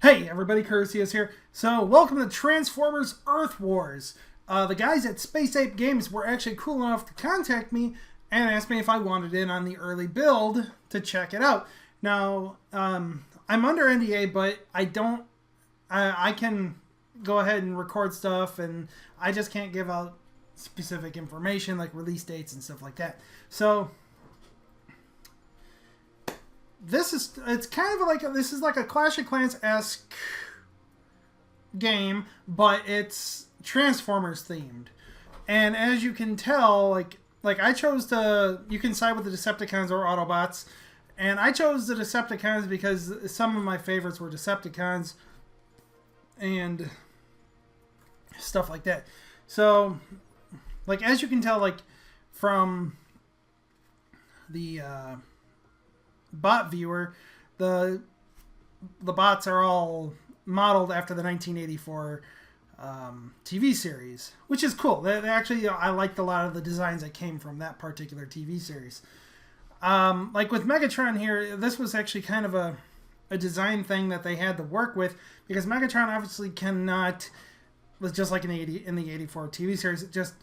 Hey everybody, Curcius here. So welcome to Transformers Earth Wars. The guys at Space Ape Games were actually cool enough to contact me and ask me if I wanted in on the early build to check it out. Now, I'm under NDA, but I can go ahead and record stuff, and I just can't give out specific information like release dates and stuff like that. So it's kind of like this is like a Clash of Clans-esque game, but it's Transformers themed. And as you can tell, like I chose to, you can side with the Decepticons or Autobots, and I chose the Decepticons because some of my favorites were Decepticons and stuff like that. So, like, as you can tell, like, from the bot viewer, the bots are all modeled after the 1984 TV series, which is cool. They actually, I liked a lot of the designs that came from that particular TV series. Like with Megatron here, this was actually kind of a design thing that they had to work with, because Megatron obviously cannot, was just like in the 84 TV series, just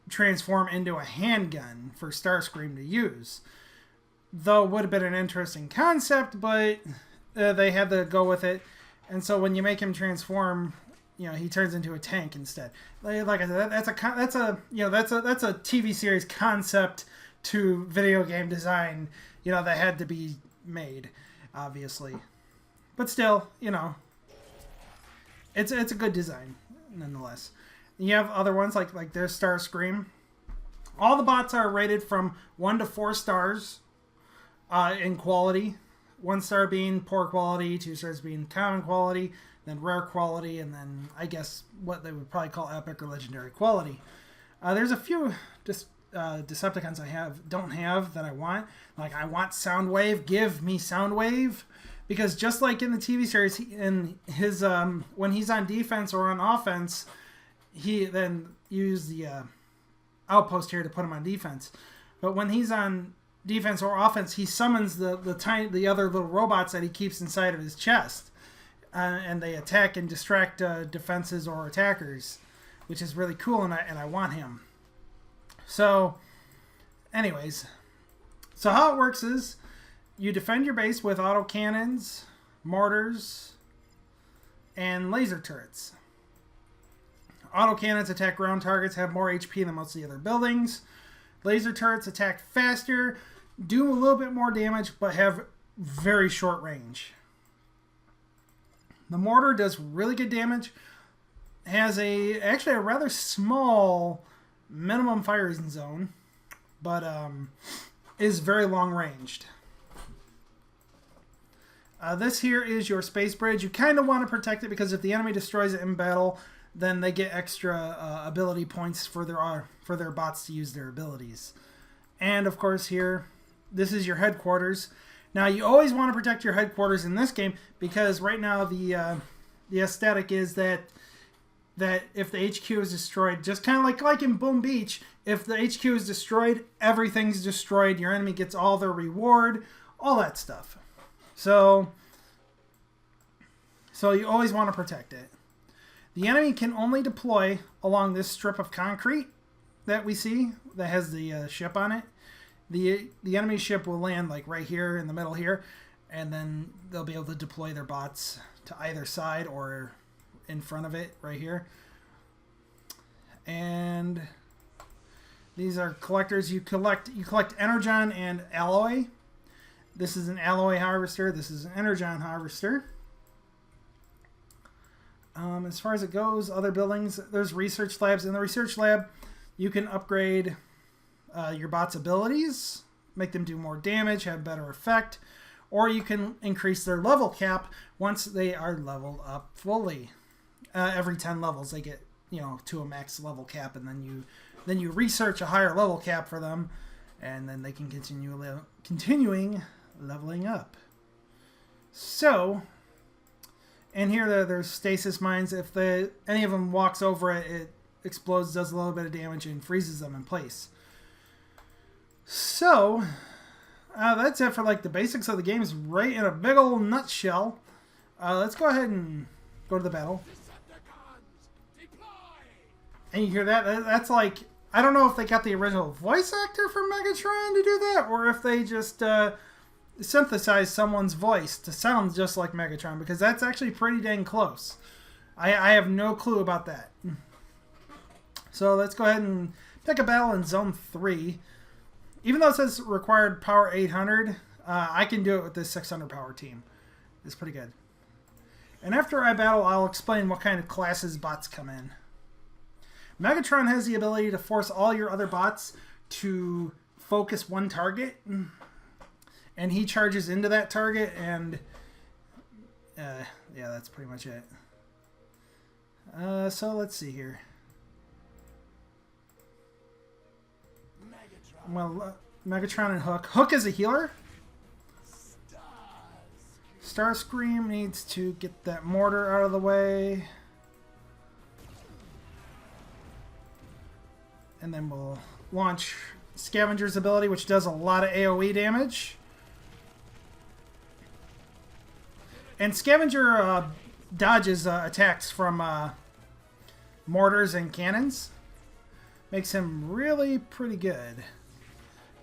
transform into a handgun for Starscream to use. Though it would have been an interesting concept, but they had to go with it. And so when you make him transform, you know, he turns into a tank instead. Like I said, that's a TV series concept to video game design, you know, that had to be made, obviously. But still, you know, it's a good design nonetheless. You have other ones like there's Starscream. All the bots are rated from 1 to 4 stars. In quality, 1 star being poor quality, 2 stars being common quality, then rare quality, and then I guess what they would probably call epic or legendary quality. There's a few Decepticons I don't have that I want. Like, I want Soundwave. Give me Soundwave, because just like in the TV series, in his when he's on defense or on offense, he then used the outpost here to put him on defense. But when he's on defense or offense, he summons the other little robots that he keeps inside of his chest, and they attack and distract defenses or attackers, which is really cool, and I want him. So, anyways, so how it works is you defend your base with autocannons, mortars, and laser turrets. Autocannons attack ground targets, have more HP than most of the other buildings. Laser turrets attack faster, do a little bit more damage, but have very short range. The mortar does really good damage, has actually a rather small minimum firing zone, but is very long ranged. This here is your space bridge. You kind of want to protect it, because if the enemy destroys it in battle, then they get extra ability points for their bots to use their abilities. And of course here, this is your headquarters. Now you always want to protect your headquarters in this game, because right now the aesthetic is that if the HQ is destroyed, just kind of like in Boom Beach, if the HQ is destroyed, everything's destroyed. Your enemy gets all their reward, all that stuff. So you always want to protect it. The enemy can only deploy along this strip of concrete that we see that has the ship on it. The enemy ship will land like right here in the middle here, and then they'll be able to deploy their bots to either side or in front of it right here. And these are collectors. You collect energon and alloy. This is an alloy harvester. This is an energon harvester. As far as it goes, other buildings, there's research labs. In the research lab, you can upgrade your bots' abilities, make them do more damage, have better effect, or you can increase their level cap once they are leveled up fully. Every 10 levels, they get, you know, to a max level cap, and then you research a higher level cap for them, and then they can continuing leveling up. So, and here there's stasis mines. If any of them walks over it, it explodes, does a little bit of damage, and freezes them in place. So, that's it for like the basics of the games, right in a big old nutshell. Let's go ahead and go to the battle. And you hear that? That's like, I don't know if they got the original voice actor for Megatron to do that, or if they just synthesized someone's voice to sound just like Megatron, because that's actually pretty dang close. I have no clue about that. So let's go ahead and pick a battle in Zone 3. Even though it says required power 800, I can do it with this 600 power team. It's pretty good. And after I battle, I'll explain what kind of classes bots come in. Megatron has the ability to force all your other bots to focus one target. And he charges into that target, and yeah, that's pretty much it. So let's see here. Well, Megatron and Hook. Hook is a healer. Starscream needs to get that mortar out of the way. And then we'll launch Scavenger's ability, which does a lot of AoE damage. And Scavenger dodges attacks from mortars and cannons. Makes him really pretty good.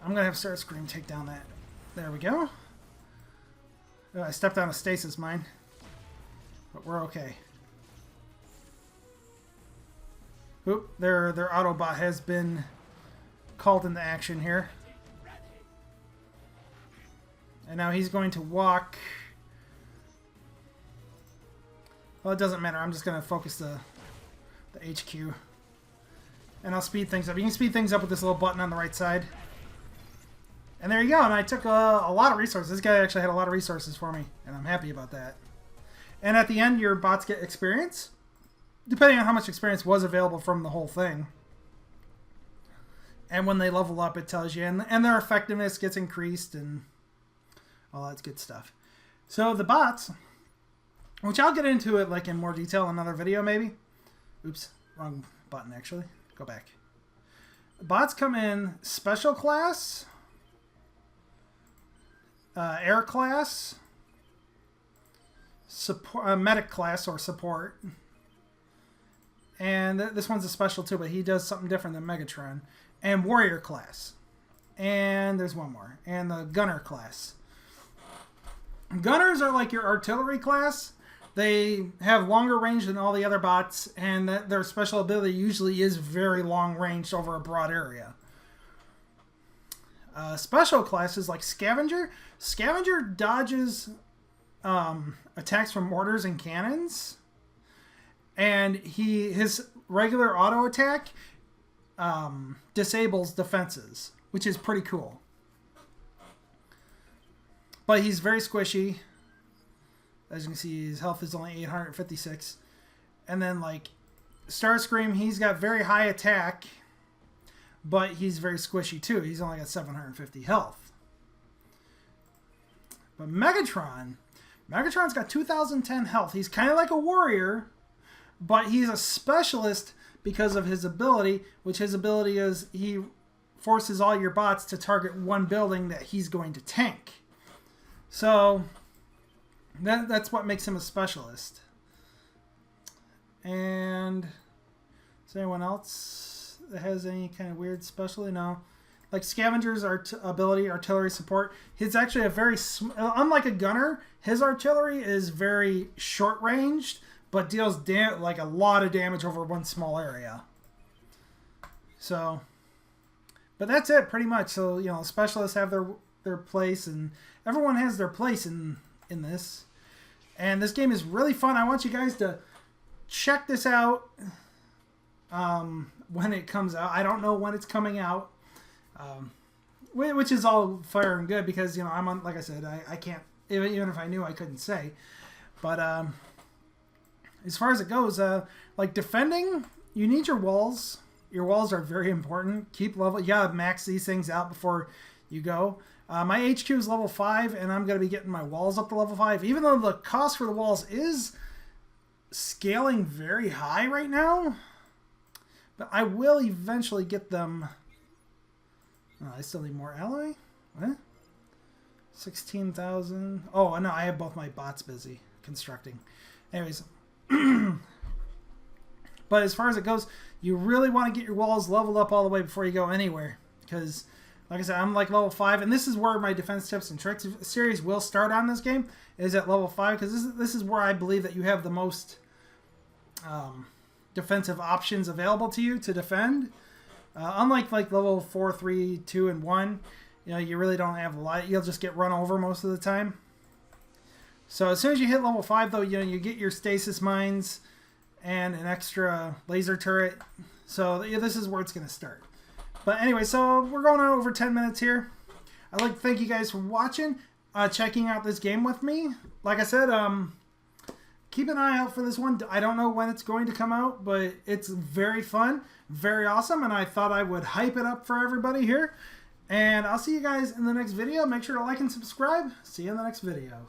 I'm going to have Starscream take down that. There we go. Oh, I stepped on a stasis mine. But we're okay. Oop, their Autobot has been called into action here. And now he's going to walk. Well, it doesn't matter. I'm just going to focus the HQ. And I'll speed things up. You can speed things up with this little button on the right side. And there you go. And I took a lot of resources. This guy actually had a lot of resources for me. And I'm happy about that. And at the end, your bots get experience. Depending on how much experience was available from the whole thing. And when they level up, it tells you. And their effectiveness gets increased. And all that good stuff. So the bots, which I'll get into it like in more detail in another video maybe. Oops. Wrong button actually. Go back. Bots come in special class, air class, support, medic class or support, and this one's a special too, but he does something different than Megatron, and warrior class, and there's one more, and the gunner class. Gunners are like your artillery class. They have longer range than all the other bots, and their special ability usually is very long range over a broad area. Special classes like Scavenger. Scavenger dodges attacks from mortars and cannons, and his regular auto attack disables defenses, which is pretty cool. But he's very squishy. As you can see, his health is only 856. And then, like, Starscream, he's got very high attack, but he's very squishy, too. He's only got 750 health. But Megatron's got 2010 health. He's kind of like a warrior, but he's a specialist because of his ability, which his ability is he forces all your bots to target one building that he's going to tank. So that's what makes him a specialist. And is there anyone else that has any kind of weird specialty? No. Like Scavenger's ability, artillery support. He's actually a very, unlike a gunner, his artillery is very short ranged, but deals like a lot of damage over one small area. So, but that's it pretty much. So, you know, specialists have their place, and everyone has their place in this. And this game is really fun. I want you guys to check this out when it comes out. I don't know when it's coming out, which is all fair and good because, you know, I'm on, like I said, I can't, even if I knew, I couldn't say. But as far as it goes, like defending, you need your walls. Your walls are very important. Keep level. You gotta max these things out before you go. My HQ is level 5, and I'm going to be getting my walls up to level 5. Even though the cost for the walls is scaling very high right now, but I will eventually get them. Oh, I still need more alloy. What? 16,000. Oh, no, I have both my bots busy. constructing. Anyways, but as far as it goes, you really want to get your walls leveled up all the way before you go anywhere, because like I said, I'm like level 5, and this is where my defense tips and tricks series will start on this game, is at level 5, because this is where I believe that you have the most defensive options available to you to defend. Unlike like level 4, 3, 2, and 1, you know, you really don't have a lot. You'll just get run over most of the time. So as soon as you hit level 5, though, you know, you get your stasis mines and an extra laser turret. So yeah, this is where it's going to start. But anyway, so we're going on over 10 minutes here. I'd like to thank you guys for watching, checking out this game with me. Like I said, keep an eye out for this one. I don't know when it's going to come out, but it's very fun, very awesome, and I thought I would hype it up for everybody here. And I'll see you guys in the next video. Make sure to like and subscribe. See you in the next video.